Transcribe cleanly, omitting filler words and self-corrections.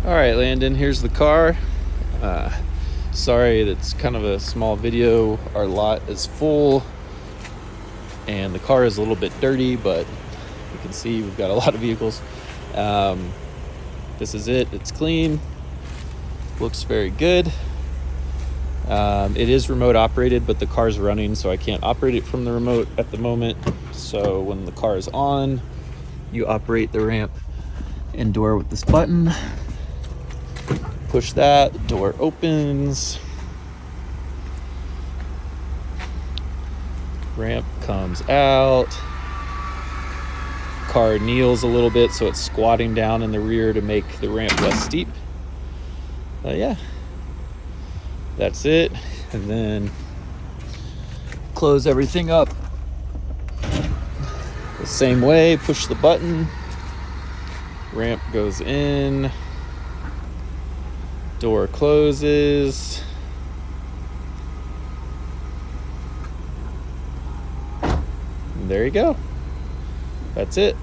All right, Landon, here's the car. Sorry, that's kind of a small video. Our lot is full and the car is a little bit dirty, but you can see we've got a lot of vehicles. This is it. It's clean. Looks very good. It is remote operated, but the car's running, so I can't operate it from the remote at the moment. So when the car is on, you operate the ramp and door with this button. Push that, the door opens. Ramp comes out. Car kneels a little bit, so it's squatting down in the rear to make the ramp less steep. Yeah, that's it. And then close everything up the same way. Push the button. Ramp goes in. Door closes. And there you go. That's it.